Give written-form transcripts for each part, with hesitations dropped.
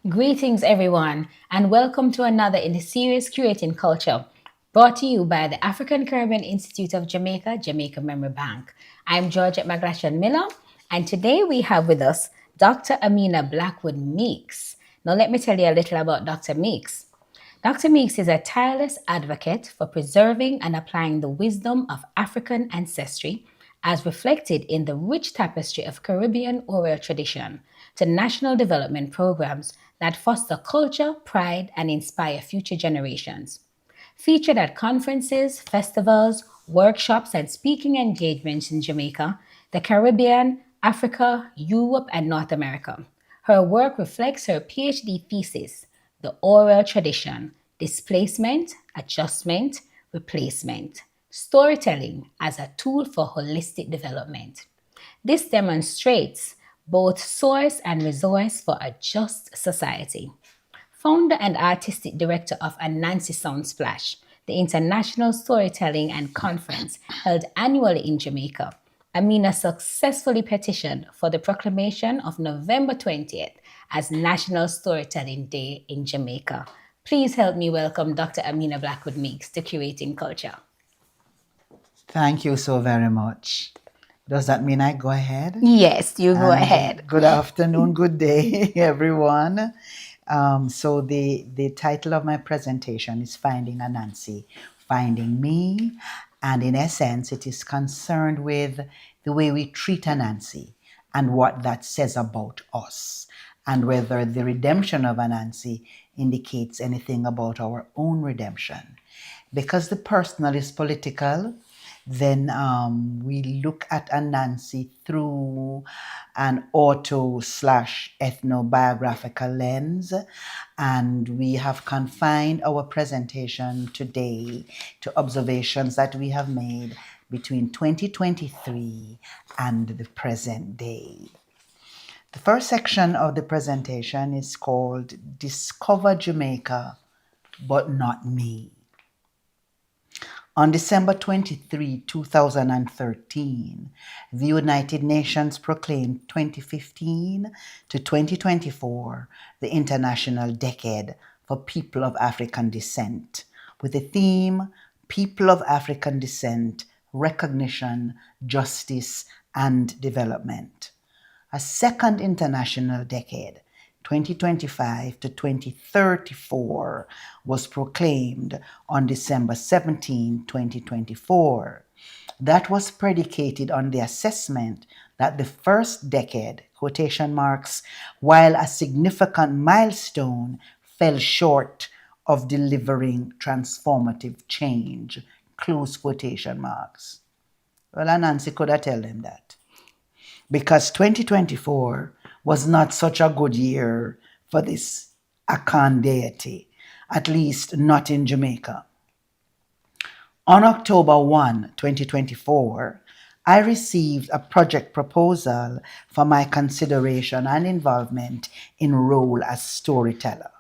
Greetings, everyone, and welcome to another in the series Curating Culture, brought to you by the African Caribbean Institute of Jamaica, Jamaica Memory Bank. I'm Georgette Maglashan Miller, and today we have with us Dr. Amina Blackwood Meeks. Now, let me tell you a little about Dr. Meeks. Dr. Meeks is a tireless advocate for preserving and applying the wisdom of African ancestry as reflected in the rich tapestry of Caribbean oral tradition to national development programs that foster culture, pride, and inspire future generations. Featured at conferences, festivals, workshops, and speaking engagements in Jamaica, the Caribbean, Africa, Europe, and North America. Her work reflects her PhD thesis, The Oral Tradition: Displacement, Adjustment, Replacement, Storytelling as a Tool for Holistic Development. This demonstrates both source and resource for a just society. Founder and artistic director of Ananse SoundSplash, the international storytelling and conference held annually in Jamaica, Amina successfully petitioned for the proclamation of November 20th as National Storytelling Day in Jamaica. Please help me welcome Dr. Amina Blackwood Meeks to Curating Culture. Thank you so very much. Does that mean I go ahead? Yes, you go ahead. Good afternoon, good day, everyone. So the title of my presentation is Finding Ananse, Finding Me. And in essence, it is concerned with the way we treat Ananse and what that says about us, and whether the redemption of Ananse indicates anything about our own redemption. Because the personal is political, then we look at Ananse through an auto/ethnobiographical lens, and we have confined our presentation today to observations that we have made between 2023 and the present day. The first section of the presentation is called Discover Jamaica, but Not Me. On December 23, 2013, the United Nations proclaimed 2015 to 2024 the International Decade for People of African Descent, with the theme People of African Descent, Recognition, Justice, and Development. A second international decade, 2025 to 2034, was proclaimed on December 17, 2024. That was predicated on the assessment that the first decade, quotation marks, while a significant milestone, fell short of delivering transformative change, close quotation marks. Well, Ananse could have told them that. Because 2024 was not such a good year for this Akan deity, at least not in Jamaica. On October 1, 2024, I received a project proposal for my consideration and involvement in role as storyteller,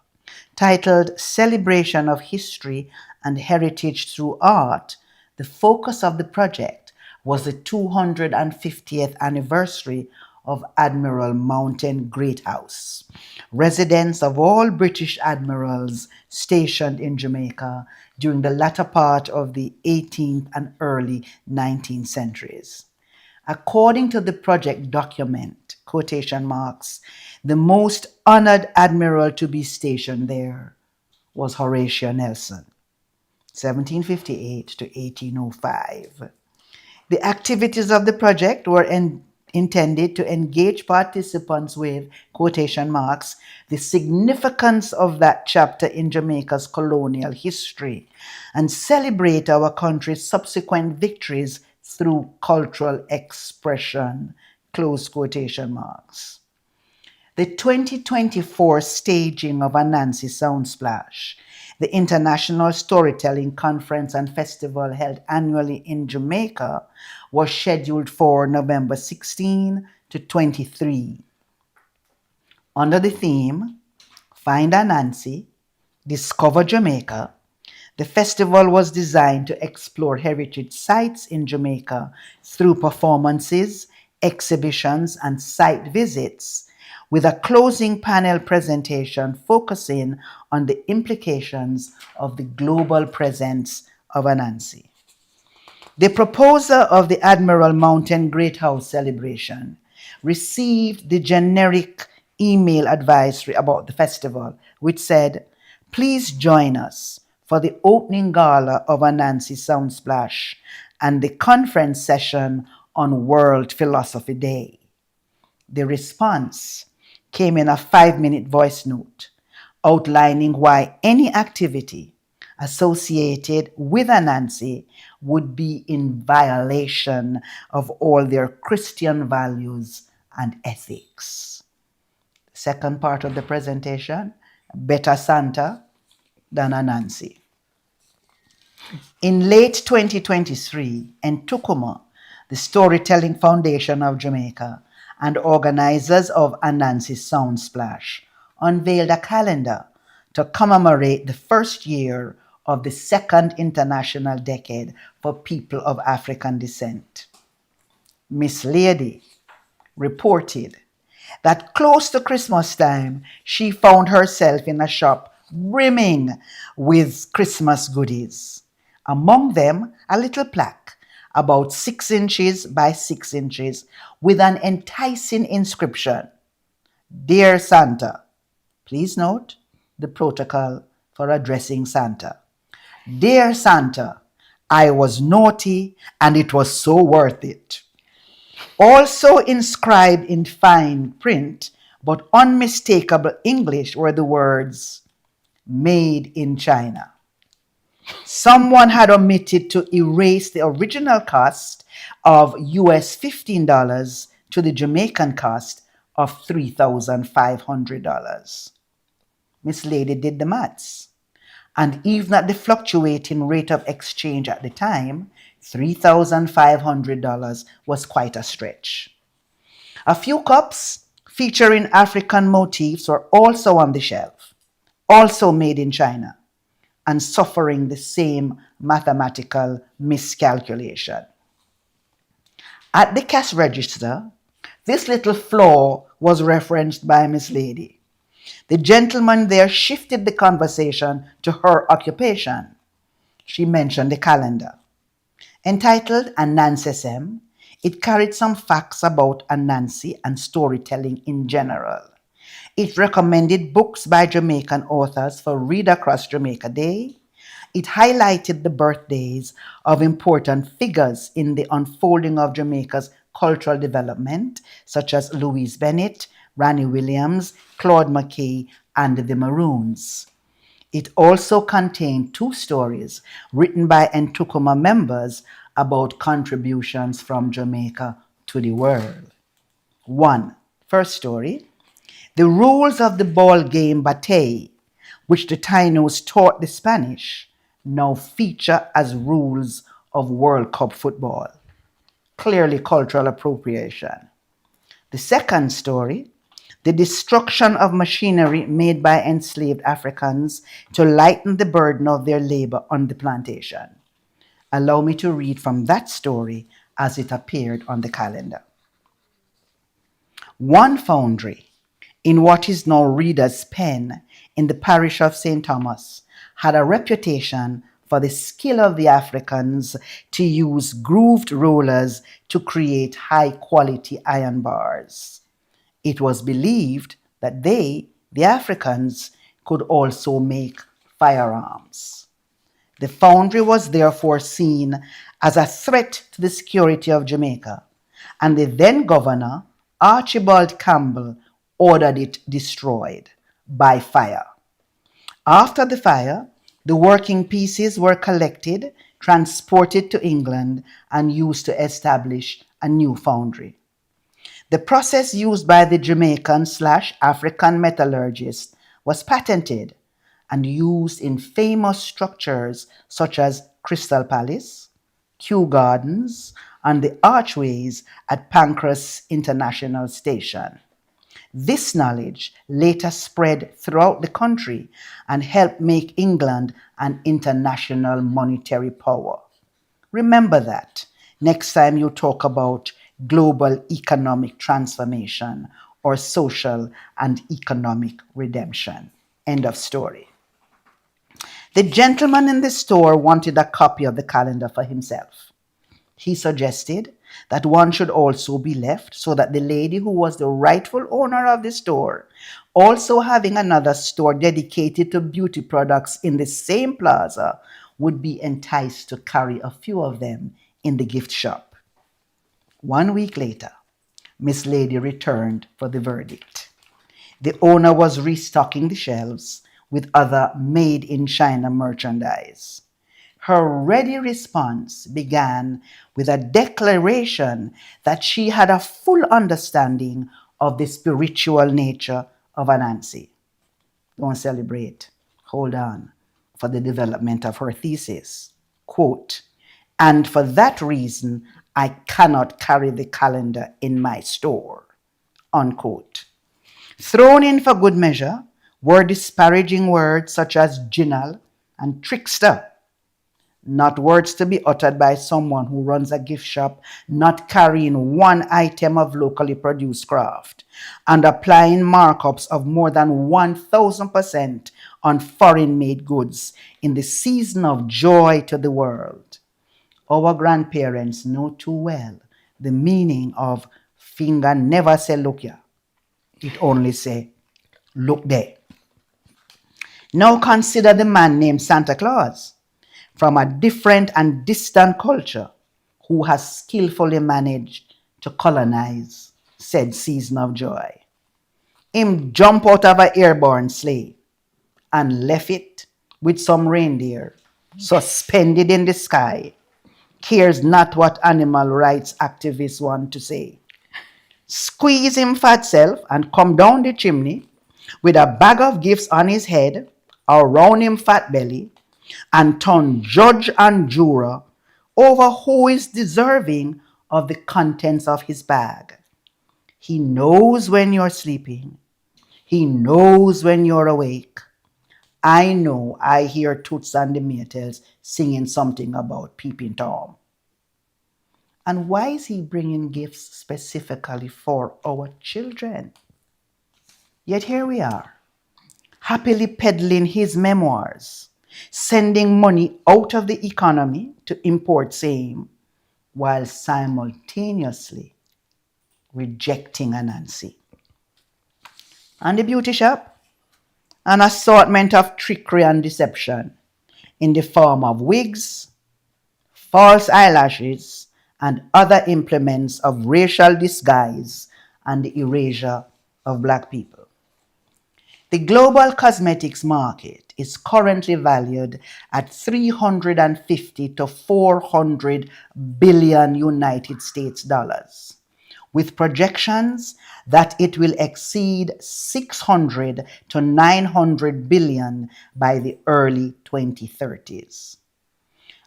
titled Celebration of History and Heritage Through Art. The focus of the project was the 250th anniversary of Admiral Mountain Greathouse, residence of all British admirals stationed in Jamaica during the latter part of the 18th and early 19th centuries. According to the project document, quotation marks, the most honored admiral to be stationed there was Horatio Nelson, 1758 to 1805. The activities of the project were intended to engage participants with, quotation marks, the significance of that chapter in Jamaica's colonial history and celebrate our country's subsequent victories through cultural expression, close quotation marks. The 2024 staging of Ananse SoundSplash, the international storytelling conference and festival held annually in Jamaica, was scheduled for November 16 to 23. Under the theme, Find Ananse, Discover Jamaica, the festival was designed to explore heritage sites in Jamaica through performances, exhibitions, and site visits, with a closing panel presentation focusing on the implications of the global presence of Ananse. The proposer of the Admiral Mountain Great House celebration received the generic email advisory about the festival, which said, "Please join us for the opening gala of Ananse SoundSplash and the conference session on World Philosophy Day." The response came in a 5-minute voice note outlining why any activity associated with Ananse would be in violation of all their Christian values and ethics. The second part of the presentation, better Santa than Ananse. In late 2023, Ntukuma, the Storytelling Foundation of Jamaica, and organizers of Ananse SoundSplash unveiled a calendar to commemorate the first year of the second international decade for people of African descent. Miss Lady reported that close to Christmas time, she found herself in a shop brimming with Christmas goodies. Among them, a little plaque about 6 inches by 6 inches with an enticing inscription, "Dear Santa." Please note the protocol for addressing Santa. "Dear Santa, I was naughty and it was so worth it." Also inscribed in fine print but unmistakable English were the words, "Made in China." Someone had omitted to erase the original cost of US $15 to the Jamaican cost of $3,500. Miss Lady did the maths. And even at the fluctuating rate of exchange at the time, $3,500 was quite a stretch. A few cups featuring African motifs were also on the shelf, also made in China, and suffering the same mathematical miscalculation. At the cash register, this little flaw was referenced by Miss Lady. The gentleman there shifted the conversation to her occupation. She mentioned the calendar. Entitled Ananse, it carried some facts about Ananse and storytelling in general. It recommended books by Jamaican authors for Read Across Jamaica Day. It highlighted the birthdays of important figures in the unfolding of Jamaica's cultural development, such as Louise Bennett, Ranny Williams, Claude McKay, and the Maroons. It also contained 2 stories written by Ntukuma members about contributions from Jamaica to the world. First story, the rules of the ball game bate, which the Tainos taught the Spanish, now feature as rules of World Cup football. Clearly cultural appropriation. The second story, the destruction of machinery made by enslaved Africans to lighten the burden of their labor on the plantation. Allow me to read from that story as it appeared on the calendar. One foundry in what is now Reader's Pen in the parish of St. Thomas had a reputation for the skill of the Africans to use grooved rollers to create high-quality iron bars. It was believed that they, the Africans, could also make firearms. The foundry was therefore seen as a threat to the security of Jamaica, and the then governor, Archibald Campbell, ordered it destroyed by fire. After the fire, the working pieces were collected, transported to England, and used to establish a new foundry. The process used by the Jamaican/African metallurgists was patented and used in famous structures such as Crystal Palace, Kew Gardens, and the archways at Pancras International Station. This knowledge later spread throughout the country and helped make England an international monetary power. Remember that next time you talk about global economic transformation or social and economic redemption. End of story. The gentleman in the store wanted a copy of the calendar for himself. He suggested that one should also be left so that the lady who was the rightful owner of the store, also having another store dedicated to beauty products in the same plaza, would be enticed to carry a few of them in the gift shop. 1 week later, Miss Lady returned for the verdict. The owner was restocking the shelves with other made in China merchandise. Her ready response began with a declaration that she had a full understanding of the spiritual nature of Ananse. Don't celebrate. Hold on for the development of her thesis. Quote, and for that reason, I cannot carry the calendar in my store. Unquote. Thrown in for good measure were disparaging words such as jinal and trickster, not words to be uttered by someone who runs a gift shop, not carrying one item of locally produced craft, and applying markups of more than 1,000% on foreign-made goods in the season of joy to the world. Our grandparents know too well the meaning of finger never say look here. It only say look there. Now consider the man named Santa Claus from a different and distant culture who has skillfully managed to colonize said season of joy. Him jump out of an airborne sleigh and left it with some reindeer suspended in the sky. Cares not what animal rights activists want to say. Squeeze him fat self and come down the chimney with a bag of gifts on his head, around him fat belly, and turn judge and juror over who is deserving of the contents of his bag. He knows when you're sleeping. He knows when you're awake. I know I hear Toots and the Maytals singing something about peeping Tom. And why is he bringing gifts specifically for our children? Yet here we are, happily peddling his memoirs, sending money out of the economy to import same, while simultaneously rejecting Ananse. And the beauty shop, an assortment of trickery and deception in the form of wigs, false eyelashes, and other implements of racial disguise and the erasure of black people. The global cosmetics market is currently valued at 350 to 400 billion United States dollars, with projections that it will exceed 600 to 900 billion by the early 2030s.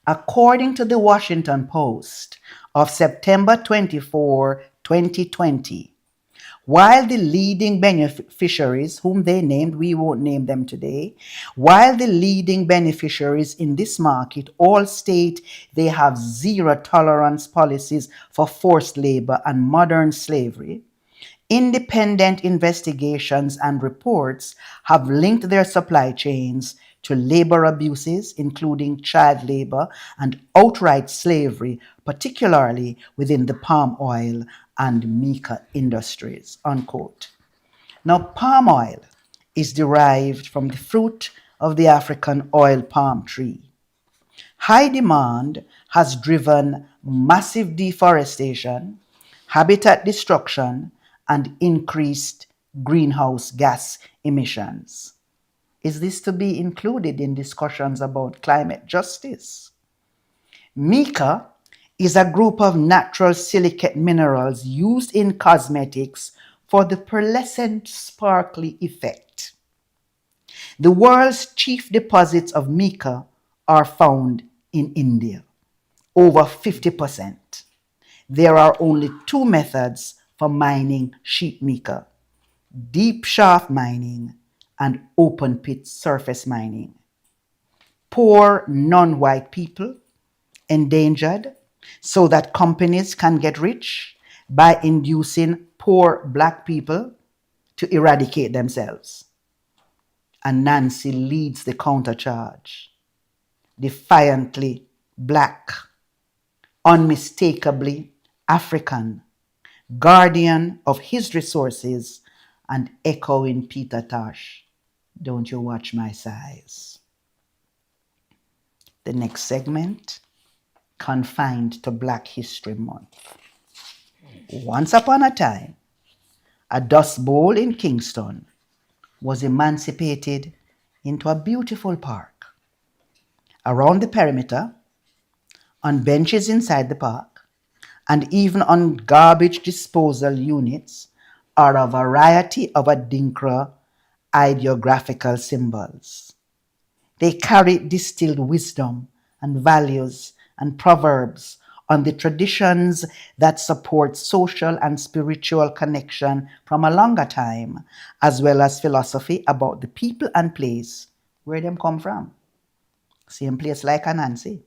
According to the Washington Post of September 24, 2020, while the leading beneficiaries, whom they named, we won't name them today, while the leading beneficiaries in this market all state they have zero tolerance policies for forced labor and modern slavery, independent investigations and reports have linked their supply chains to labor abuses, including child labor and outright slavery, particularly within the palm oil and mica industries, unquote. Now, palm oil is derived from the fruit of the African oil palm tree. High demand has driven massive deforestation, habitat destruction, and increased greenhouse gas emissions. Is this to be included in discussions about climate justice? Mica is a group of natural silicate minerals used in cosmetics for the pearlescent sparkly effect. The world's chief deposits of mica are found in India, over 50%. There are only two methods for mining sheet mica: deep shaft mining and open pit surface mining. Poor non-white people, endangered, so that companies can get rich by inducing poor black people to eradicate themselves. Ananse leads the countercharge, defiantly black, unmistakably African, guardian of his resources, and echoing Peter Tosh. Don't you watch my size. The next segment, confined to Black History Month. Once upon a time, a dust bowl in Kingston was emancipated into a beautiful park. Around the perimeter, on benches inside the park, and even on garbage disposal units, are a variety of Adinkra ideographical symbols. They carry distilled wisdom and values and proverbs on the traditions that support social and spiritual connection from a longer time, as well as philosophy about the people and place where them come from. Same place like Ananse.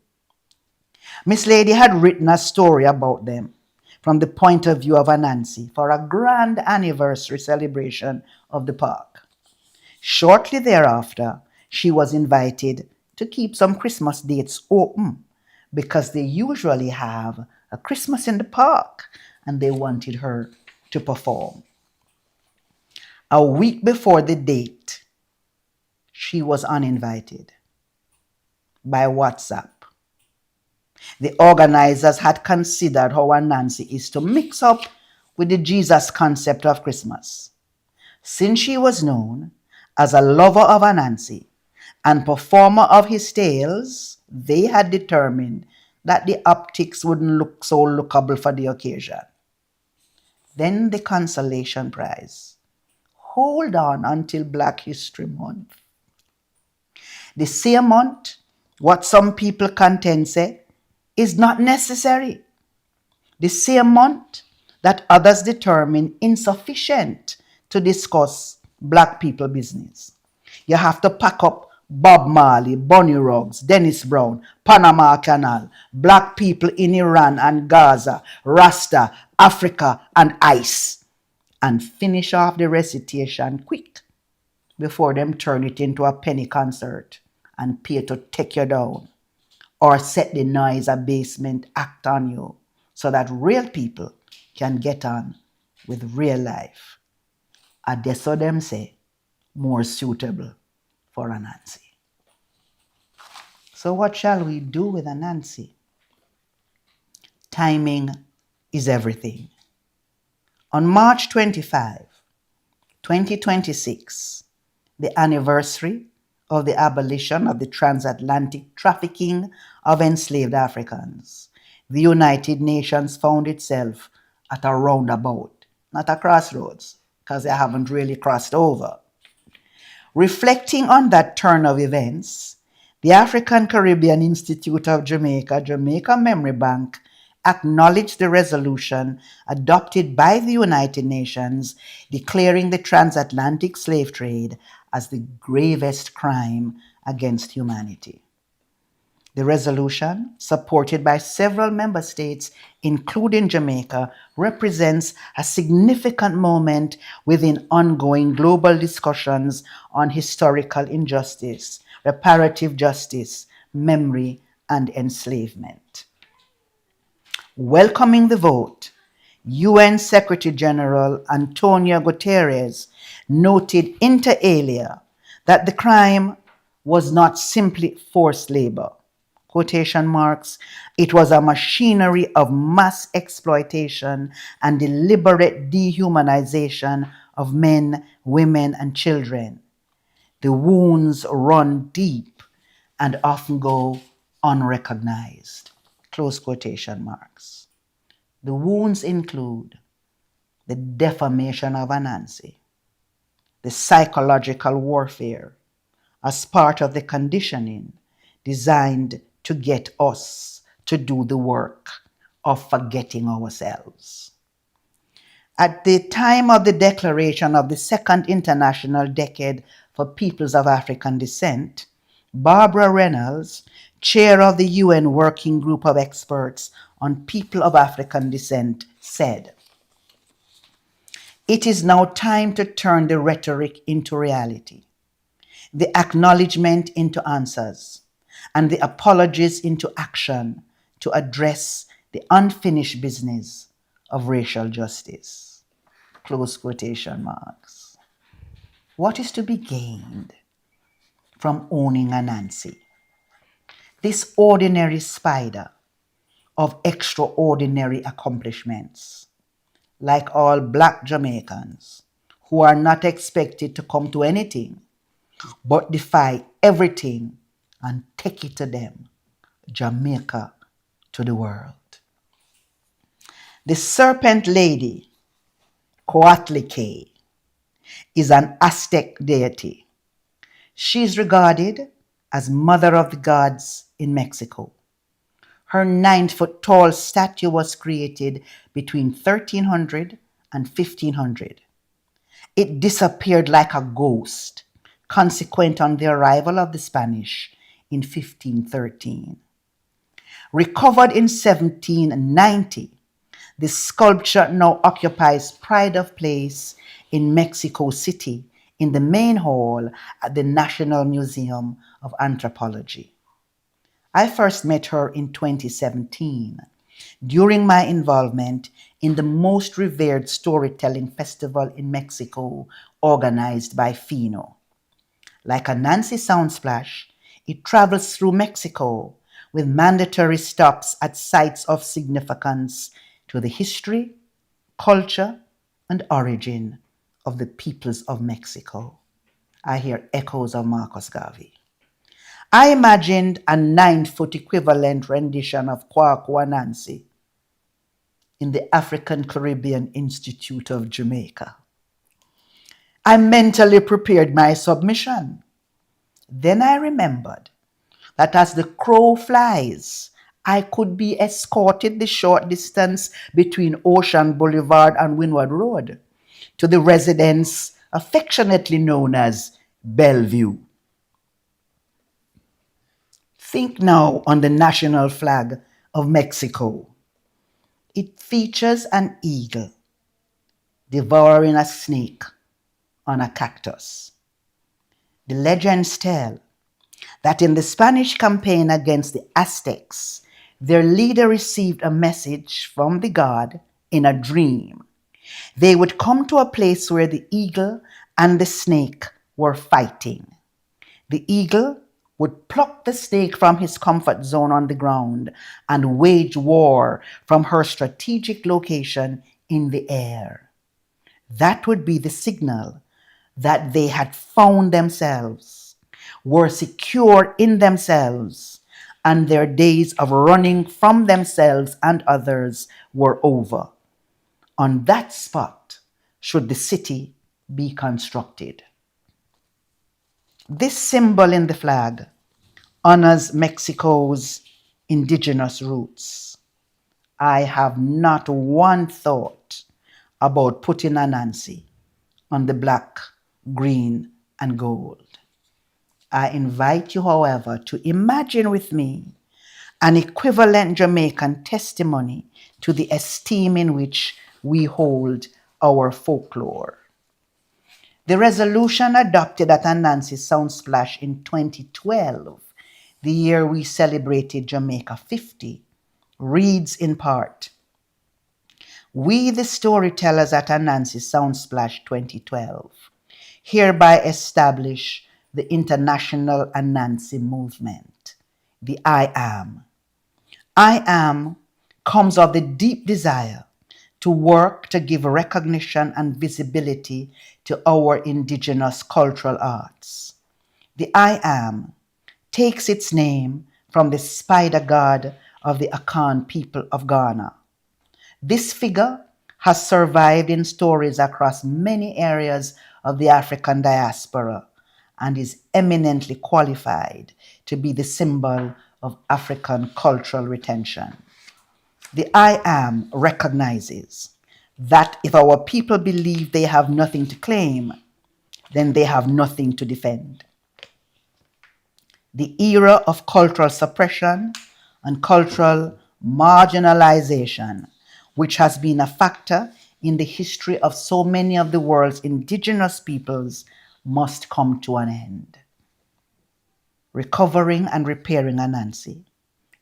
Miss Lady had written a story about them from the point of view of Ananse for a grand anniversary celebration of the park. Shortly thereafter, she was invited to keep some Christmas dates open because they usually have a Christmas in the park and they wanted her to perform. A week before the date, she was uninvited by WhatsApp. The organizers had considered how Ananse is to mix up with the Jesus concept of Christmas. Since she was known as a lover of Ananse and performer of his tales, they had determined that the optics wouldn't look so lookable for the occasion. Then the consolation prize. Hold on until Black History Month. The same month, what some people contend say, is not necessary. The same month that others determine insufficient to discuss black people business. You have to pack up Bob Marley, Bonnie Ruggs, Dennis Brown, Panama Canal, black people in Iran and Gaza, Rasta, Africa, and ICE, and finish off the recitation quick before them turn it into a penny concert and pay to take you down or set the noise abasement act on you so that real people can get on with real life. Adesso them say, more suitable for Ananse. So what shall we do with Ananse? Timing is everything. On March 25, 2026, the anniversary of the abolition of the transatlantic trafficking of enslaved Africans, the United Nations found itself at a roundabout, not a crossroads, because they haven't really crossed over. Reflecting on that turn of events, the African Caribbean Institute of Jamaica, Jamaica Memory Bank, acknowledged the resolution adopted by the United Nations declaring the transatlantic slave trade as the gravest crime against humanity. The resolution, supported by several member states, including Jamaica, represents a significant moment within ongoing global discussions on historical injustice, reparative justice, memory, and enslavement. Welcoming the vote, UN Secretary General Antonio Guterres noted inter alia that the crime was not simply forced labor, quotation marks, it was a machinery of mass exploitation and deliberate dehumanization of men, women, and children. The wounds run deep and often go unrecognized, close quotation marks. The wounds include the defamation of Ananse, the psychological warfare as part of the conditioning designed to get us to do the work of forgetting ourselves. At the time of the declaration of the Second International Decade for Peoples of African Descent, Barbara Reynolds, chair of the UN Working Group of Experts on People of African Descent, said, It is now time to turn the rhetoric into reality, the acknowledgement into answers, and the apologies into action to address the unfinished business of racial justice. Close quotation marks. What is to be gained from owning Ananse? This ordinary spider of extraordinary accomplishments, like all black Jamaicans who are not expected to come to anything but defy everything and take it to them, Jamaica to the world. The serpent lady, Coatlicue, is an Aztec deity. She is regarded as mother of the gods in Mexico. Her 9-foot tall statue was created between 1300 and 1500. It disappeared like a ghost, consequent on the arrival of the Spanish in 1513. Recovered in 1790, the sculpture now occupies pride of place in Mexico City in the main hall at the National Museum of Anthropology. I first met her in 2017 during my involvement in the most revered storytelling festival in Mexico organized by FINO. Like Ananse SoundSplash, it travels through Mexico with mandatory stops at sites of significance to the history, culture, and origin of the peoples of Mexico. I hear echoes of Marcus Garvey. I imagined a 9-foot equivalent rendition of Kwaku Ananse in the African Caribbean Institute of Jamaica. I mentally prepared my submission. Then I remembered that as the crow flies, I could be escorted the short distance between Ocean Boulevard and Windward Road to the residence affectionately known as Bellevue. Think now on the national flag of Mexico. It features an eagle devouring a snake on a cactus. The legends tell that in the Spanish campaign against the Aztecs, their leader received a message from the god in a dream. They would come to a place where the eagle and the snake were fighting. The eagle would pluck the snake from his comfort zone on the ground and wage war from her strategic location in the air. That would be the signal that they had found themselves, were secure in themselves, and their days of running from themselves and others were over. On that spot should the city be constructed. This symbol in the flag honors Mexico's indigenous roots. I have not one thought about putting Ananse on the black, green, and gold. I invite you, however, to imagine with me an equivalent Jamaican testimony to the esteem in which we hold our folklore. The resolution adopted at Ananse SoundSplash in 2012, the year we celebrated Jamaica 50, reads in part, "We, the storytellers at Ananse SoundSplash 2012, hereby establish the International Ananse Movement, the I Am. I Am comes of the deep desire to work to give recognition and visibility to our indigenous cultural arts. The I Am takes its name from the spider god of the Akan people of Ghana. This figure has survived in stories across many areas of the African diaspora and is eminently qualified to be the symbol of African cultural retention. The I Am recognizes that if our people believe they have nothing to claim, then they have nothing to defend. The era of cultural suppression and cultural marginalization, which has been a factor in the history of so many of the world's indigenous peoples must come to an end. Recovering and repairing Ananse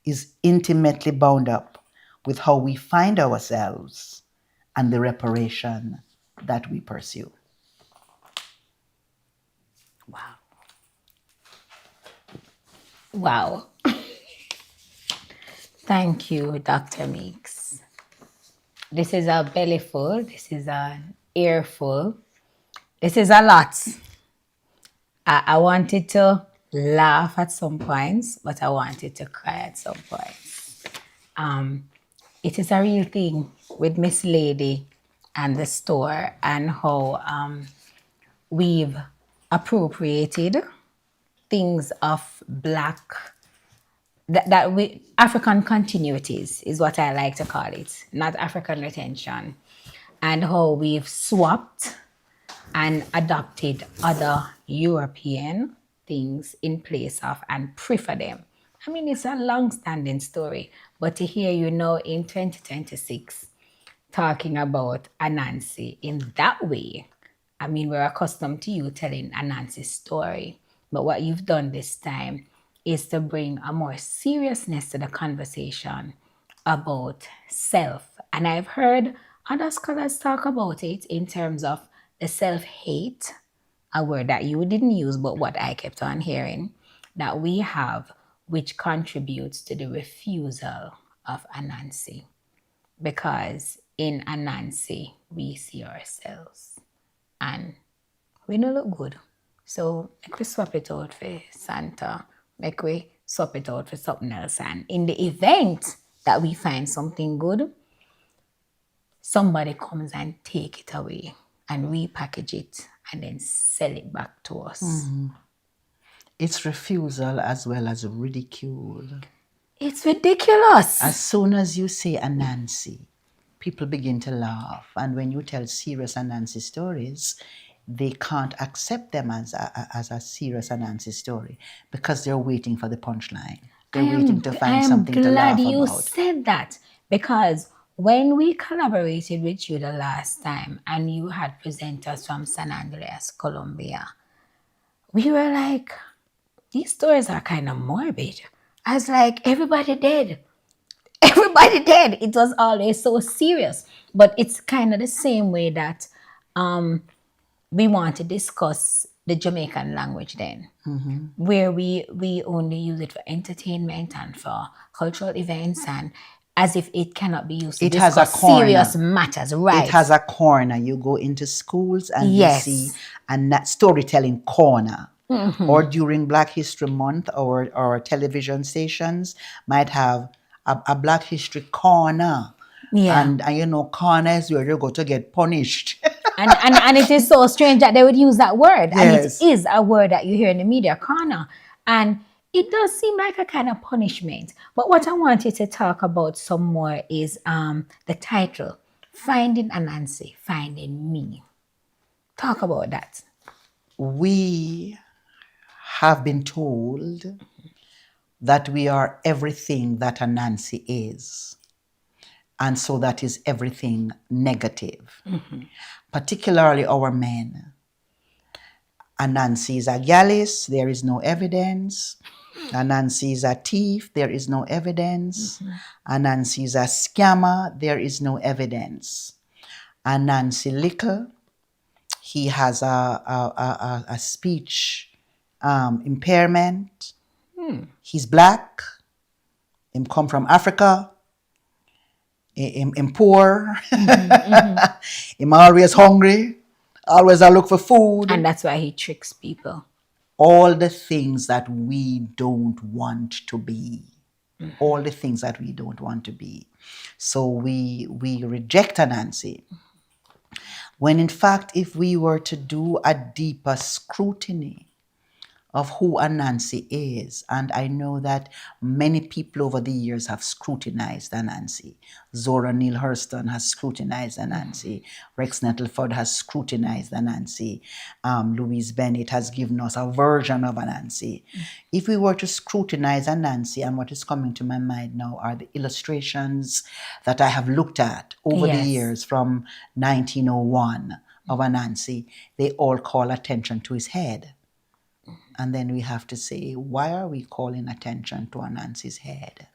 is intimately bound up with how we find ourselves and the reparation that we pursue. Wow. Wow. Thank you, Dr. Meeks. This is a belly full. This is an ear full. This is a lot. I wanted to laugh at some points, but I wanted to cry at some points. It is a real thing with Miss Lady and the store and how we've appropriated things of Black, that we African continuities is what I like to call it, not African retention, and how we've swapped and adopted other European things in place of and prefer them. I mean, it's a long-standing story, but to hear you now in 2026 talking about Ananse in that way, I mean, we're accustomed to you telling Ananse's story, but what you've done this time is to bring a more seriousness to the conversation about self. And I've heard other scholars talk about it in terms of the self-hate, a word that you didn't use, but what I kept on hearing, that we have, which contributes to the refusal of Ananse. Because in Ananse, we see ourselves and we don't look good. So make we swap it out for Santa, make we swap it out for something else. And in the event that we find something good, somebody comes and take it away and repackage it and then sell it back to us. Mm-hmm. It's refusal as well as ridicule. It's ridiculous. As soon as you say Ananse, people begin to laugh. And when you tell serious Ananse stories, they can't accept them as a serious Ananse story because they're waiting for the punchline. They're waiting to find something to laugh about. I'm glad you said that, because when we collaborated with you the last time and you had presenters from San Andreas, Colombia, we were like, these stories are kind of morbid. I was like, everybody dead. Everybody dead. It was always so serious. But it's kind of the same way that we want to discuss the Jamaican language then, where we only use it for entertainment and for cultural events, and as if it cannot be used to discuss serious matters, right? It has a corner. You go into schools and you see a storytelling corner. Or during Black History Month, or television stations might have a Black History corner. Yeah. And you know, corner is where you go to get punished. and it is so strange that they would use that word. Yes. And it is a word that you hear in the media, corner. And it does seem like a kind of punishment. But what I wanted to talk about some more is the title, Finding Ananse, Finding Me. Talk about that. We have been told that we are everything that Ananse is. And so that is everything negative, particularly our men. Ananse is a gallus, there is no evidence. Ananse is a thief, there is no evidence. Ananse is a scammer, there is no evidence. Ananse little, he has a speech impairment. He's Black, he come from Africa. I'm poor. I'm always hungry. Always I look for food. And that's why he tricks people. All the things that we don't want to be. All the things that we don't want to be. So we reject Ananse. When in fact, if we were to do a deeper scrutiny of who Ananse is. And I know that many people over the years have scrutinized Ananse. Zora Neale Hurston has scrutinized Ananse. Rex Nettleford has scrutinized Ananse. Louise Bennett has given us a version of Ananse. If we were to scrutinize Ananse, and what is coming to my mind now are the illustrations that I have looked at over the Yes. years from 1901 of Ananse, they all call attention to his head. And then we have to say, why are we calling attention to Ananse's head?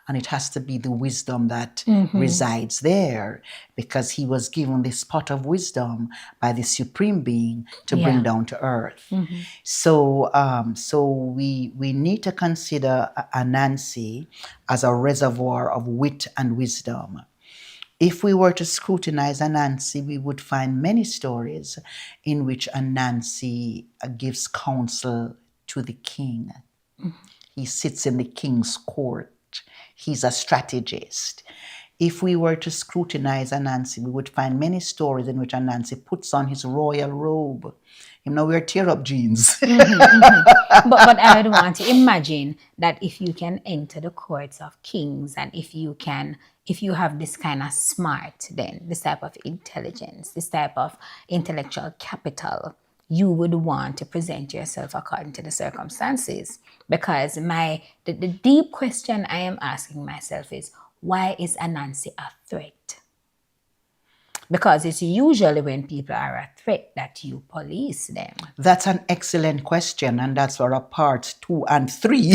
And it has to be the wisdom that resides there, because he was given this pot of wisdom by the supreme being to bring down to earth. So, we need to consider Ananse as a reservoir of wit and wisdom. If we were to scrutinize Ananse, we would find many stories in which Ananse gives counsel to the king. He sits in the king's court. He's a strategist. If we were to scrutinize Ananse, we would find many stories in which Ananse puts on his royal robe. You know, wear tear-up jeans. But I would want to imagine that if you can enter the courts of kings, and if you have this kind of smart, then this type of intelligence, this type of intellectual capital, you would want to present yourself according to the circumstances. Because the deep question I am asking myself is, why is Ananse a threat? Because it's usually when people are a threat that you police them. That's an excellent question, and that's for a part 2 and 3.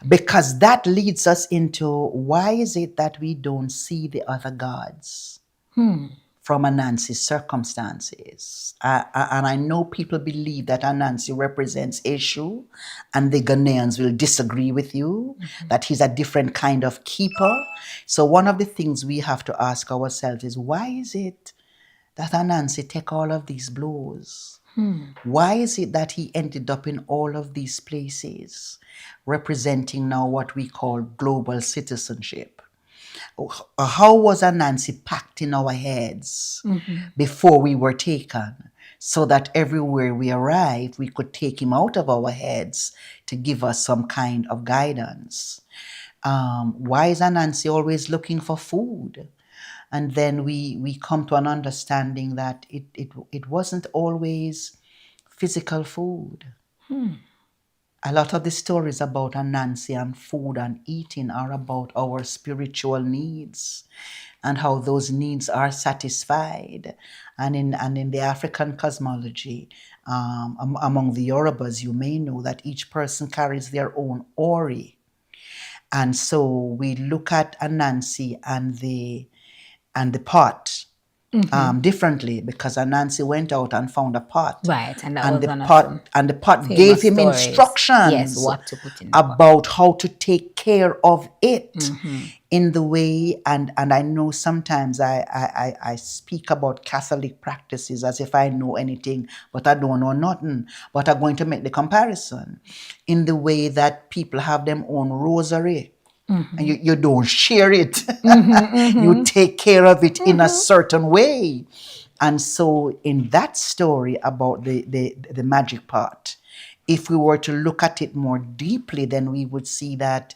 Because that leads us into, why is it that we don't see the other gods from Ananse's circumstances? And I know people believe that Ananse represents Eshu, and the Ghanaians will disagree with you, that he's a different kind of keeper. So one of the things we have to ask ourselves is, why is it that Ananse take all of these blows? Why is it that he ended up in all of these places, representing now what we call global citizenship? How was Ananse packed in our heads before we were taken, so that everywhere we arrived, we could take him out of our heads to give us some kind of guidance? Why is Ananse always looking for food? And then we come to an understanding that it wasn't always physical food. A lot of the stories about Ananse and food and eating are about our spiritual needs and how those needs are satisfied. And in the African cosmology, among the Yorubas, you may know that each person carries their own ori. And so we look at Ananse and the pot differently, because Ananse went out and found a pot. Right, and that And was the one of pot some and the pot famous gave him stories. instructions Yes, what to put in the pot. about how to take care of it in the way. And I know sometimes I speak about Catholic practices as if I know anything, but I don't know nothing. But I'm going to make the comparison in the way that people have their own rosary. And you don't share it. You take care of it in a certain way. And so in that story about the magic pot, if we were to look at it more deeply, then we would see that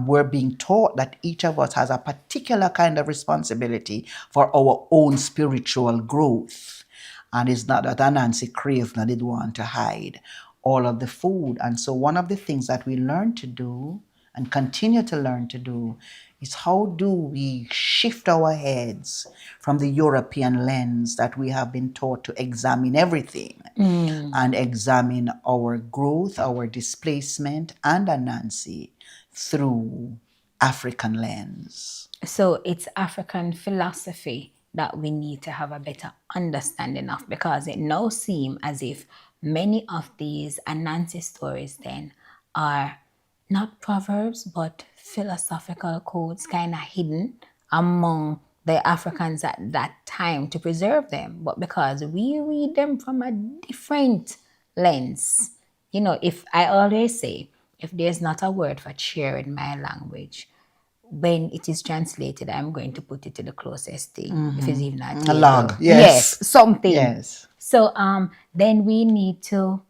we're being taught that each of us has a particular kind of responsibility for our own spiritual growth. And it's not that Ananse craved and did want to hide all of the food. And so one of the things that we learn to do and continue to learn to do is, how do we shift our heads from the European lens that we have been taught to examine everything and examine our growth, our displacement, and Ananse through African lens. So it's African philosophy that we need to have a better understanding of, because it now seems as if many of these Ananse stories then are not proverbs, but philosophical codes kind of hidden among the Africans at that time to preserve them. But because we read them from a different lens, you know, if I always say, if there's not a word for chair in my language, when it is translated, I'm going to put it to the closest thing, if it's even a table. log, yes. Something. Yes. So then we need to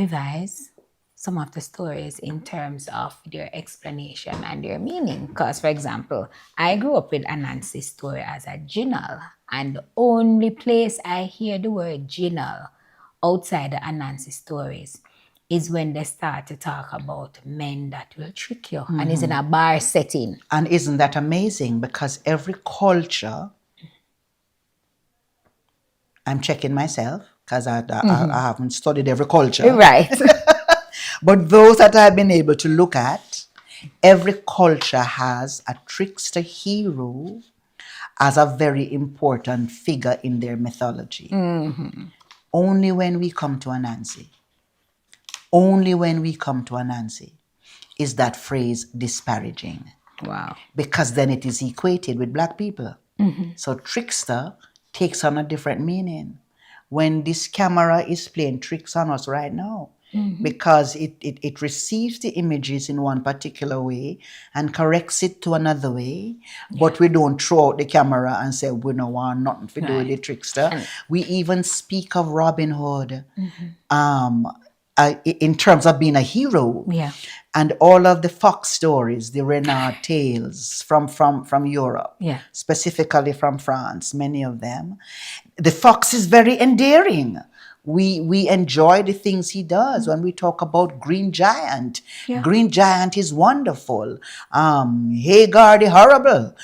revise some of the stories in terms of their explanation and their meaning. Because, for example, I grew up with Ananse's story as a jinal, and the only place I hear the word jinal outside the Ananse stories is when they start to talk about men that will trick you, and it's in a bar setting. And isn't that amazing? Because every culture, I'm checking myself because I haven't studied every culture. Right. But those that I've been able to look at, every culture has a trickster hero as a very important figure in their mythology. Only when we come to Ananse, is that phrase disparaging. Wow. Because then it is equated with black people. So trickster takes on a different meaning. When this camera is playing tricks on us right now, because it receives the images in one particular way and corrects it to another way, but we don't throw out the camera and say we don't want nothing to do with the trickster. We even speak of Robin Hood in terms of being a hero. Yeah. And all of the fox stories, the renard tales from Europe, specifically from France, many of them, the fox is very endearing. We enjoy the things he does. When we talk about Green Giant, Green Giant is wonderful. Hagar the Horrible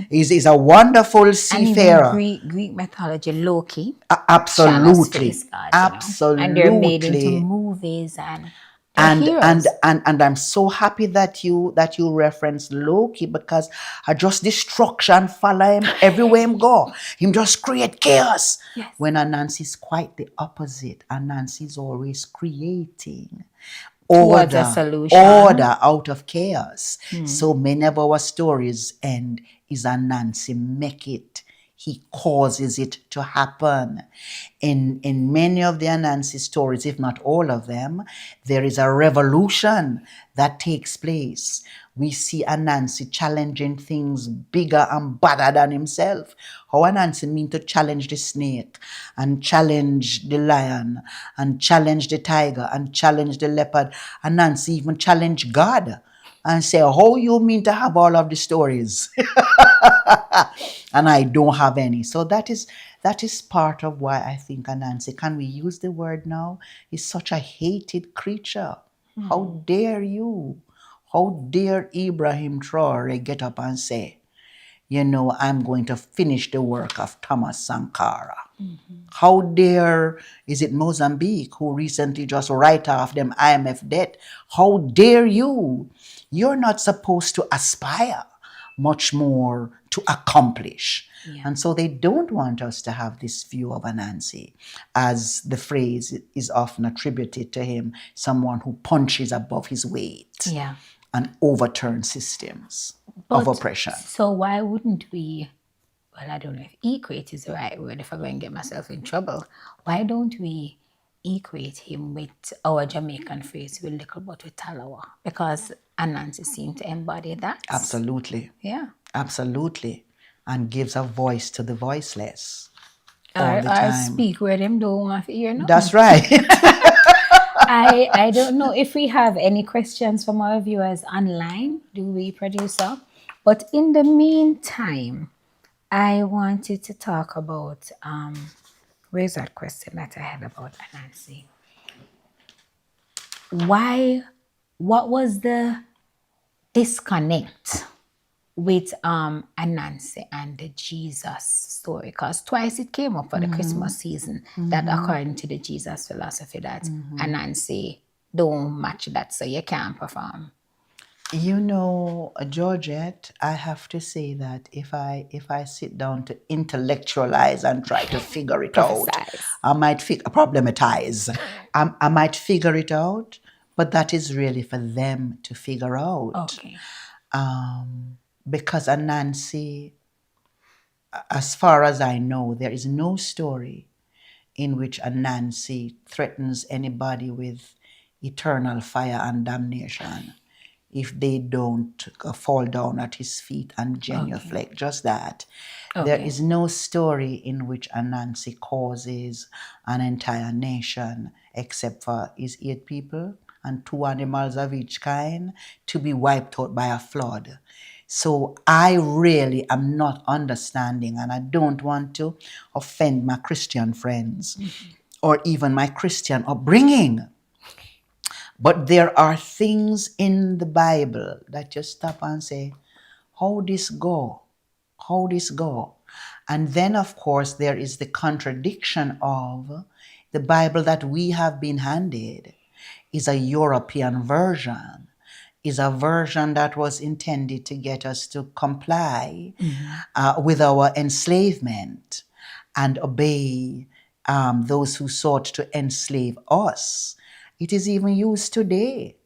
is a wonderful seafarer. And even Greek mythology, Loki. Absolutely, God, absolutely. And they're made into movies and and I'm so happy that you referenced Loki, because I just destruction follow him everywhere him go. Him just create chaos. Yes. When Ananse is quite the opposite. Ananse is always creating order out of chaos. So many of our stories end is Ananse make it. He causes it to happen. In many of the Ananse stories, if not all of them, there is a revolution that takes place. We see Ananse challenging things bigger and badder than himself. How Ananse mean to challenge the snake, and challenge the lion, and challenge the tiger, and challenge the leopard. Ananse even challenge God and say, how you mean to have all of the stories? And I don't have any. So that is part of why I think Ananse, can we use the word now, is such a hated creature. How dare you? How dare Ibrahim Traore get up and say, I'm going to finish the work of Thomas Sankara? How dare, is it Mozambique, who recently just write off them IMF debt? How dare you? You're not supposed to aspire, much more to accomplish. And so they don't want us to have this view of Ananse, as the phrase is often attributed to him, someone who punches above his weight and overturns systems of oppression. So why wouldn't we, well, I don't know if equate is the right word if I'm going to get myself in trouble. Why don't we equate him with our Jamaican phrase, with little but with talawa? Because Ananse seems to embody that. Absolutely. Yeah. Absolutely. And gives a voice to the voiceless. Or speak where them don't want to hear. That's right. I don't know if we have any questions from our viewers online, do we, producer? But in the meantime, I wanted to talk about, where's that question that I had about Ananse? What was the disconnect with Ananse and the Jesus story? Because twice it came up for the Christmas season, that according to the Jesus philosophy, that Ananse don't match that, so you can't perform. Georgette, I have to say that if I sit down to intellectualize and try to figure it out, I might problematize. I might figure it out, but that is really for them to figure out. Okay. Because Ananse, as far as I know, there is no story in which Ananse threatens anybody with eternal fire and damnation. if they don't fall down at his feet and genuflect. Just that. There Okay. is no story in which Ananse causes an entire nation, except for his 8 people and 2 animals of each kind, to be wiped out by a flood. So I really am not understanding, and I don't want to offend my Christian friends or even my Christian upbringing. But there are things in the Bible that you stop and say, how this go? How this go? And then, of course, there is the contradiction of the Bible that we have been handed is a European version, is a version that was intended to get us to comply with our enslavement and obey those who sought to enslave us. It is even used today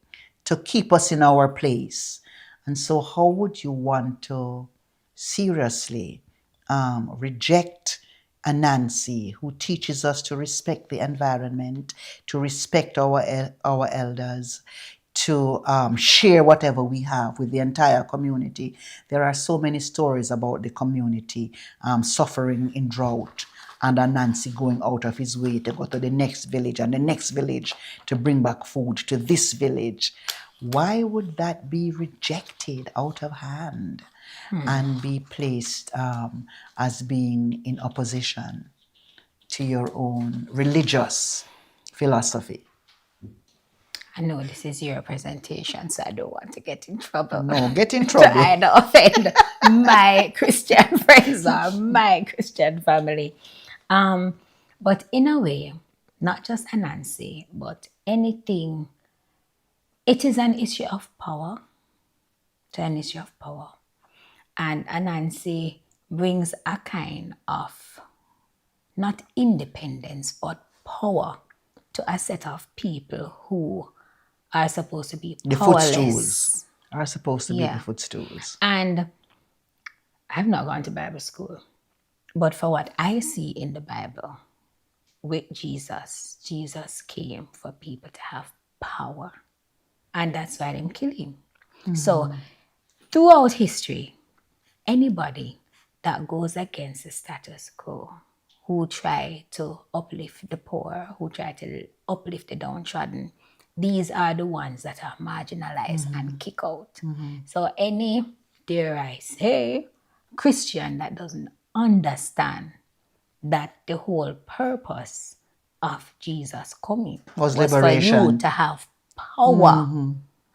to keep us in our place. And so, how would you want to seriously reject Ananse, who teaches us to respect the environment, to respect our elders, to share whatever we have with the entire community? There are so many stories about the community suffering in drought, and Ananse going out of his way to go to the next village and the next village to bring back food to this village. Why would that be rejected out of hand and be placed as being in opposition to your own religious philosophy? I know this is your presentation, so I don't want to get in trouble. No, get in To trouble. either offend my Christian friends or my Christian family. But in a way, not just Ananse, but anything, it is an issue of power. It's an issue of power. And Ananse brings a kind of not independence, but power to a set of people who are supposed to be The powerless. footstools are supposed to be the Yeah. footstools. And I've not gone to Bible school, but for what I see in the Bible with Jesus, Jesus came for people to have power. And that's why they kill him. So throughout history, anybody that goes against the status quo, who try to uplift the poor, who try to uplift the downtrodden, these are the ones that are marginalized and kick out. So any, dare I say, Christian that doesn't understand that the whole purpose of Jesus coming Was for you liberation. to have power.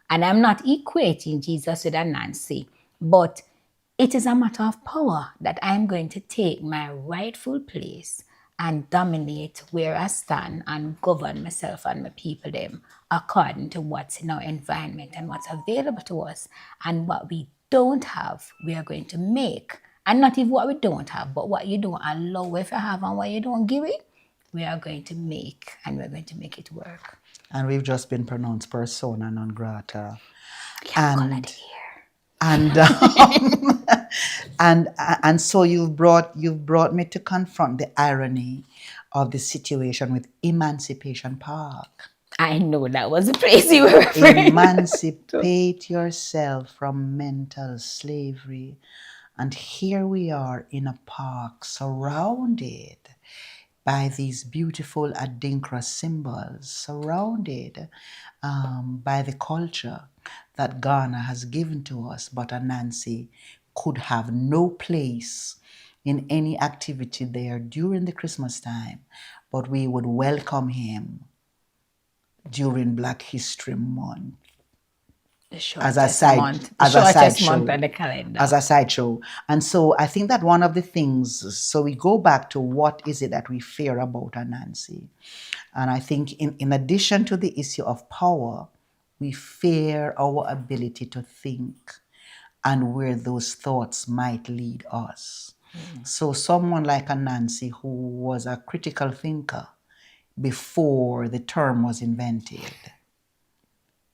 And I'm not equating Jesus with Ananse, but it is a matter of power that I'm going to take my rightful place and dominate where I stand and govern myself and my people them according to what's in our environment and what's available to us. And what we don't have, we are going to make. And not even what we don't have, but what you don't allow if you have and what you don't give it, we are going to make, and we're going to make it work. And we've just been pronounced persona non grata. Yeah, colour the hair. And so you've brought me to confront the irony of the situation with Emancipation Park. I know that was the place you were referring. Emancipate yourself from mental slavery. And here we are in a park surrounded by these beautiful Adinkra symbols, surrounded by the culture that Ghana has given to us. But Ananse could have no place in any activity there during the Christmas time, but we would welcome him during Black History Month. As a shortest month on the calendar. As a sideshow. And so I think that one of the things, so we go back to what is it that we fear about Ananse. And I think in addition to the issue of power, we fear our ability to think and where those thoughts might lead us. So someone like Ananse, who was a critical thinker before the term was invented,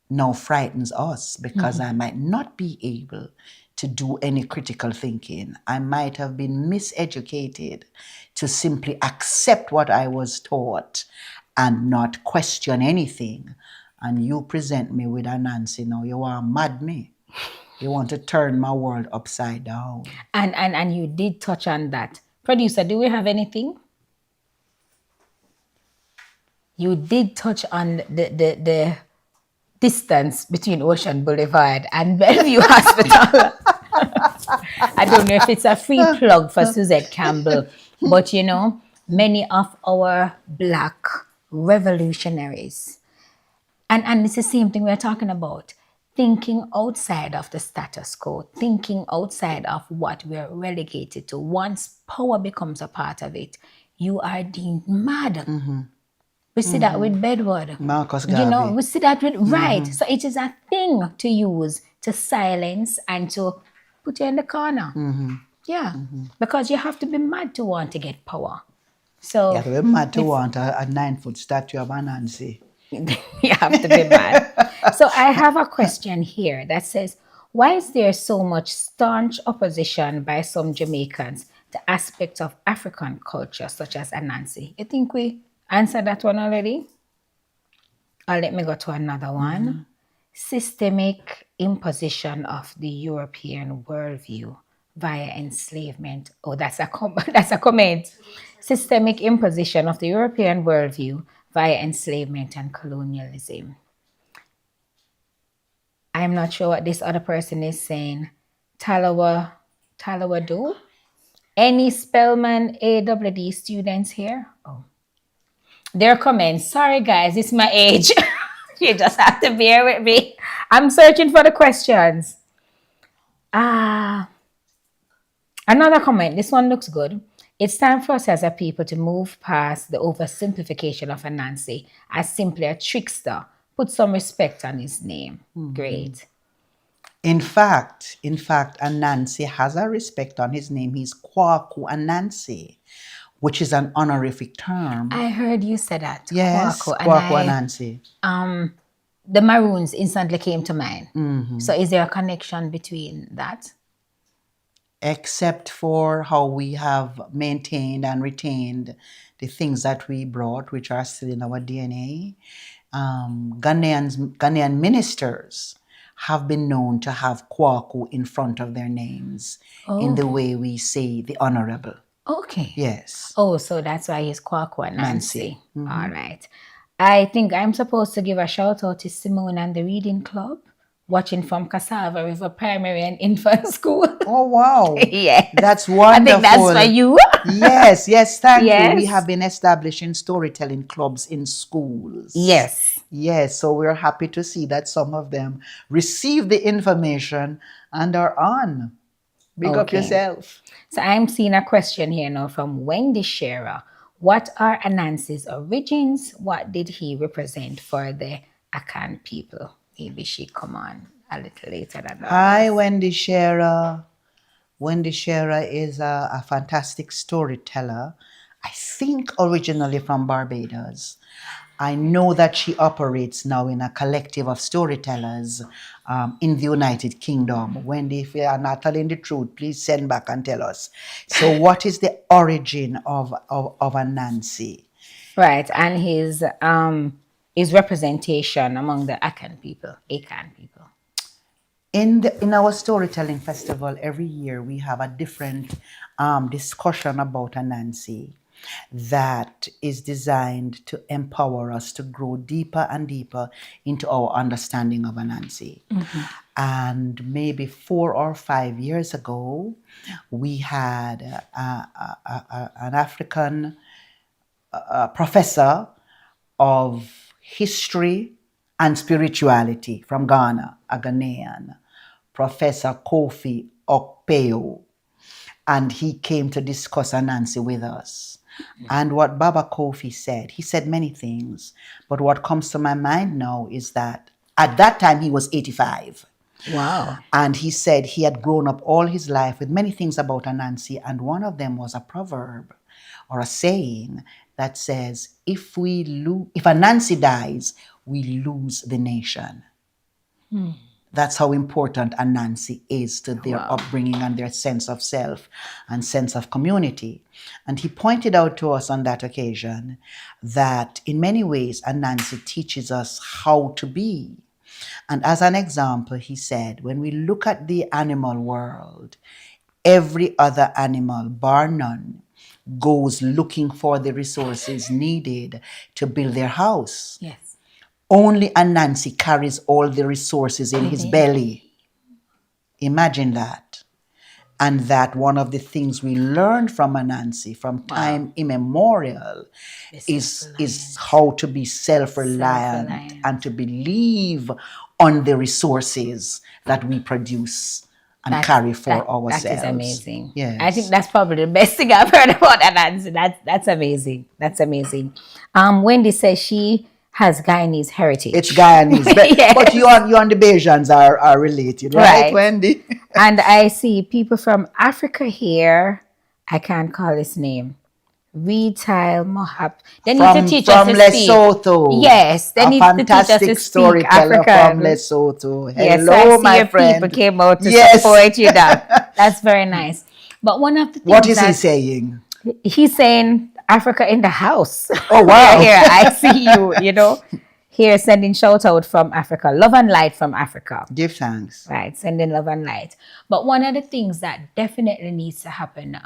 now frightens us because I might not be able to do any critical thinking. I might have been miseducated to simply accept what I was taught and not question anything. and you present me with Ananse now, you want to mad me. You want to turn my world upside down. And you did touch on that. Producer, do we have anything? You did touch on the distance between Ocean Boulevard and Bellevue Hospital. I don't know if it's a free plug for Suzette Campbell, but you know, many of our black revolutionaries, and it's the same thing we're talking about, thinking outside of the status quo, thinking outside of what we're relegated to. Once power becomes a part of it, you are deemed mad. We see that with Bedward. Marcus You know, Garvey. we see that with, right. So it is a thing to use to silence and to put you in the corner. Yeah. Because you have to be mad to want to get power. So You have to be mad to want a 9-foot statue of Ananse. you have to be mad. So I have a question here that says, why is there so much staunch opposition by some Jamaicans to aspects of African culture, such as Ananse? You think we answered that one already? Or let me go to another one. Systemic imposition of the European worldview via enslavement. Oh, that's a that's a comment. Systemic imposition of the European worldview via enslavement and colonialism. I'm not sure what this other person is saying. Talawa do? Any Spellman AWD students here? Oh. Their comments. Sorry guys, it's my age. You just have to bear with me. I'm searching for the questions. Another comment. This one looks good. It's time for us as a people to move past the oversimplification of Ananse as simply a trickster. Put some respect on his name. Great. In fact, Ananse has a respect on his name. He's Kwaku Ananse, which is an honorific term. I heard you say that. Yes, Kwaku, Kwaku Ananse. The Maroons instantly came to mind. So is there a connection between that? Except for how we have maintained and retained the things that we brought, which are still in our DNA. Ghanaian ministers have been known to have Kwaku in front of their names in the way we say the honourable. Okay. Yes. Oh, so that's why he's Kwaku and Nancy. All right. I think I'm supposed to give a shout out to Simone and the Reading Club, watching from Cassava River Primary and Infant School. Oh, wow. Yes. That's wonderful. I think that's for you. Yes, thank Yes. you. We have been establishing storytelling clubs in schools. Yes. Yes, so we're happy to see that some of them receive the information and are on. Big up yourself. So I'm seeing a question here now from Wendy Shearer. What are Ananse's origins? What did he represent for the Akan people? Maybe she come on a little later than that. Hi, Wendy Shearer. Wendy Shearer is a fantastic storyteller. I think originally from Barbados. I know that she operates now in a collective of storytellers in the United Kingdom. Wendy, if you are not telling the truth, please send back and tell us. So what is the origin of Ananse? Right, and his representation among the Akan people. In our storytelling festival, every year we have a different discussion about Ananse that is designed to empower us to grow deeper and deeper into our understanding of Ananse. And maybe 4 or 5 years ago, we had an African professor of history and spirituality from Ghana, a Ghanaian, Professor Kofi Okpeo. And he came to discuss Ananse with us. And what Baba Kofi said, he said many things, but what comes to my mind now is that at that time he was 85. Wow. And he said he had grown up all his life with many things about Ananse, and one of them was a proverb or a saying that says, if Ananse dies, we lose the nation. That's how important Ananse is to their upbringing and their sense of self and sense of community. And he pointed out to us on that occasion that in many ways, Ananse teaches us how to be. And as an example, he said, when we look at the animal world, every other animal, bar none, goes looking for the resources needed to build their house. Yes. Only Ananse carries all the resources in his belly. Imagine that. And that one of the things we learned from Ananse from time immemorial is how to be self-reliant and to believe on the resources that we produce and carry for ourselves. That is amazing. Yes. I think that's probably the best thing I've heard about Ananse. That's amazing. That's amazing. Wendy says she has Guyanese heritage. It's Guyanese. Yes. But you and the Bajans are related, right, Wendy? And I see people from Africa here. I can't call his name. Retail Mohab. They need to teach us to speak. From Lesotho. Yes, they need to teach us to speak storyteller African. From Lesotho. Yes, hello, I see my your friend. people came out to support you. That's very nice. But one of the things what is he saying? He's saying Africa in the house. Oh wow! Here, I see you. You know, here sending shout out from Africa, love and light from Africa. Give thanks. Right, sending love and light. But one of the things that definitely needs to happen,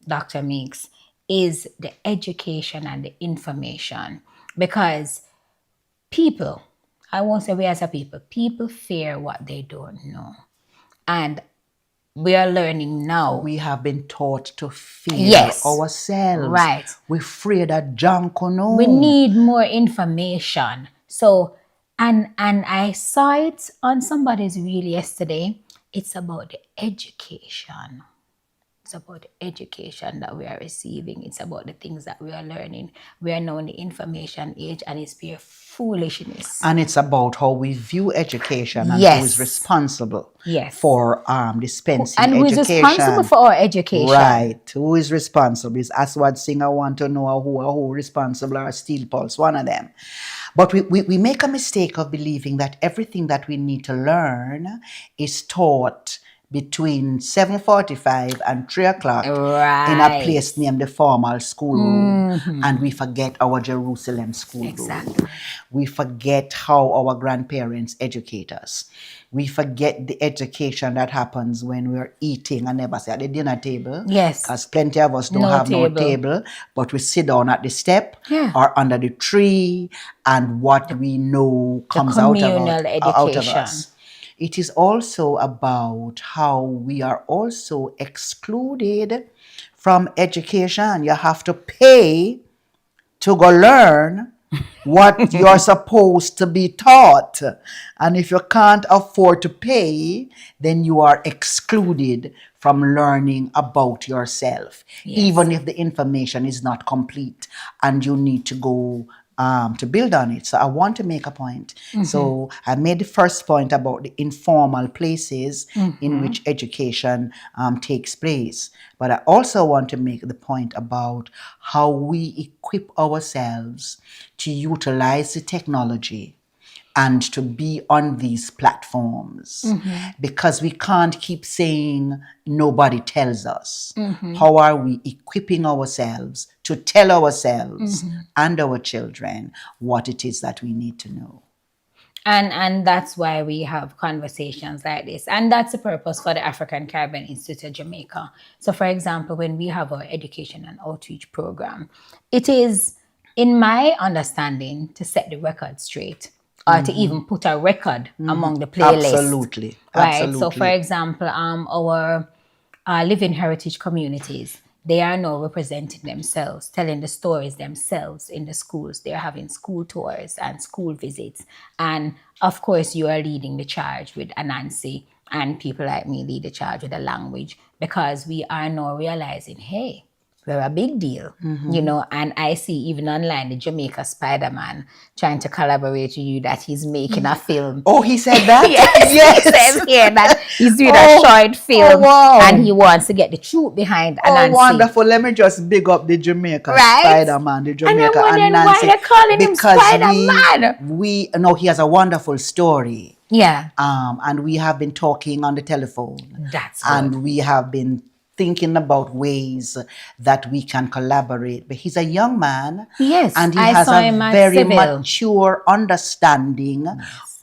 Dr. Meeks, is the education and the information, because people, I won't say we as a people fear what they don't know. And we are learning now. We have been taught to fear ourselves. Right. We're afraid that junk no. We need more information. So, and I saw it on somebody's reel yesterday. It's about the education. It's about the education that we are receiving. It's about the things that we are learning. We are now in the information age, and it's pure foolishness. And it's about how we view education and who is responsible for dispensing and who education. Is responsible for our education. Right. Who is responsible? Is Aswad Singer want to know who responsible, or Steel Pulse, one of them. But we make a mistake of believing that everything that we need to learn is taught between 7:45 and 3 o'clock in a place named the formal school room. And we forget our Jerusalem school room. We forget how our grandparents educate us. We forget the education that happens when we're eating and never sit at the dinner table. Yes. Because plenty of us don't have no table, but we sit down at the step or under the tree, and what we know comes out of us. It is also about how we are also excluded from education. You have to pay to go learn what you're supposed to be taught. And if you can't afford to pay, then you are excluded from learning about yourself, even if the information is not complete and you need to go to build on it. So I want to make a point. So I made the first point about the informal places in which education takes place. But I also want to make the point about how we equip ourselves to utilize the technology and to be on these platforms, because we can't keep saying nobody tells us. How are we equipping ourselves to tell ourselves and our children what it is that we need to know? And that's why we have conversations like this. And that's the purpose for the African Caribbean Institute of Jamaica. So for example, when we have our education and outreach program, it is, in my understanding, to set the record straight, or to even put a record among the playlist. Absolutely. Right. Absolutely. So for example, our living heritage communities, they are now representing themselves, telling the stories themselves in the schools. They're having school tours and school visits. And of course, you are leading the charge with Ananse, and people like me lead the charge with the language, because we are now realizing, hey, they're a big deal, you know, and I see even online the Jamaica Spider-Man trying to collaborate with you that he's making a film. Oh, he said that? Yes, he says here that he's doing a short film and he wants to get the truth behind Ananse. Oh, wonderful. Let me just big up the Jamaica Right? Spider-Man, the Jamaica And I'm wondering Ananse. why they're calling him Because Spider-Man. we know he has a wonderful story. Yeah. And we have been talking on the telephone. That's good. And we have been thinking about ways that we can collaborate. But he's a young man. Yes, And he I has saw a him at very Seville. mature understanding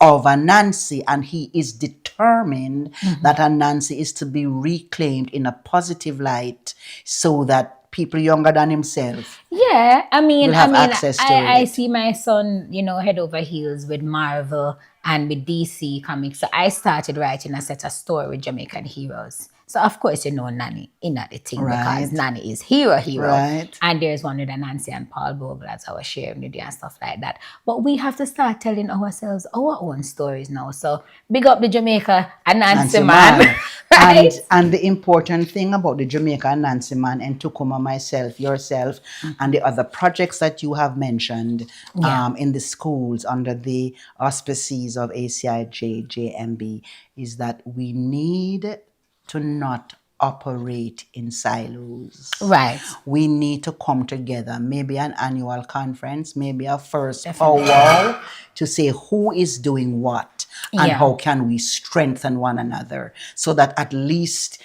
of Ananse, and he is determined that Ananse is to be reclaimed in a positive light so that people younger than himself Yeah, will have access to I it. see my son, you know, head over heels with Marvel and with DC comics. So I started writing a set of story with Jamaican heroes. So of course, you know, Nanny in that the thing because Nanny is hero. Right. And there's one with Ananse and Paul Bogle as I was sharing with you and stuff like that. But we have to start telling ourselves our own stories now. So big up the Jamaica Ananse man. Right? And the important thing about the Jamaica Ananse man and Tukuma, myself, yourself, and the other projects that you have mentioned in the schools under the auspices of ACIJ, JMB, is that we need to not operate in silos. Right. We need to come together, maybe an annual conference, maybe a first powwow to say who is doing what and how can we strengthen one another so that at least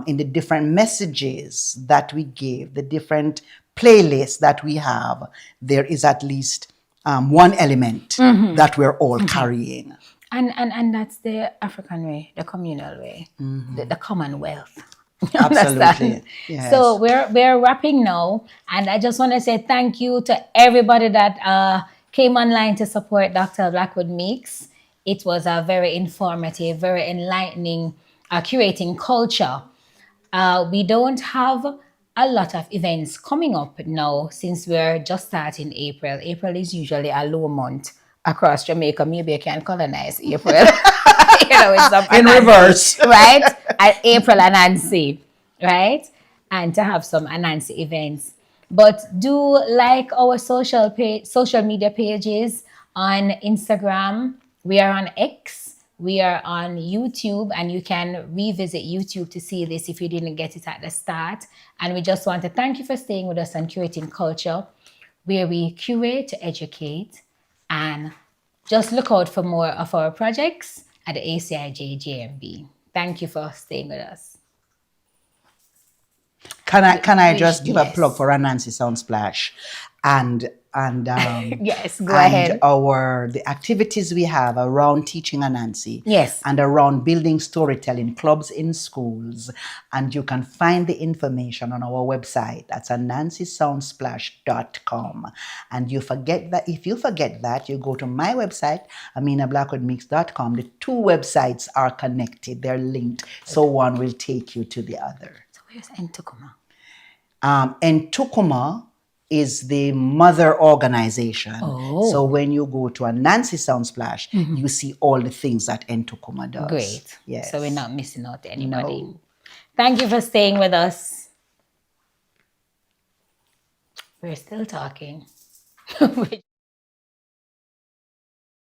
in the different messages that we give, the different playlists that we have, there is at least one element that we're all carrying. And that's the African way, the communal way, the commonwealth. Absolutely. Yes. So we're wrapping now, and I just want to say thank you to everybody that came online to support Dr. Blackwood Meeks. It was a very informative, very enlightening, curating culture. We don't have a lot of events coming up now since we're just starting April. April is usually a low month across Jamaica. Maybe I can colonize April. You know, it's in reverse. Right? At April Ananse, right? And to have some Ananse events. But do like our social media pages on Instagram. We are on X. We are on YouTube, and you can revisit YouTube to see this if you didn't get it at the start. And we just want to thank you for staying with us on Curating Culture, where we curate to educate, and just look out for more of our projects at the ACIJ JMB. Thank you for staying with us. Can I just give a plug for Ananse SoundSplash and yes, go ahead. The activities we have around teaching Ananse. Yes. And around building storytelling clubs in schools. And you can find the information on our website. That's anansesoundsplash.com. And if you forget that, you go to my website, aminablackwoodmeeks.com. The two websites are connected. They're linked. So one will take you to the other. So where's Ntukuma? Ntukuma is the mother organization. Oh. So when you go to Ananse SoundSplash, you see all the things that Ntukuma does. Great. Yes. So we're not missing out anybody. No. Thank you for staying with us. We're still talking.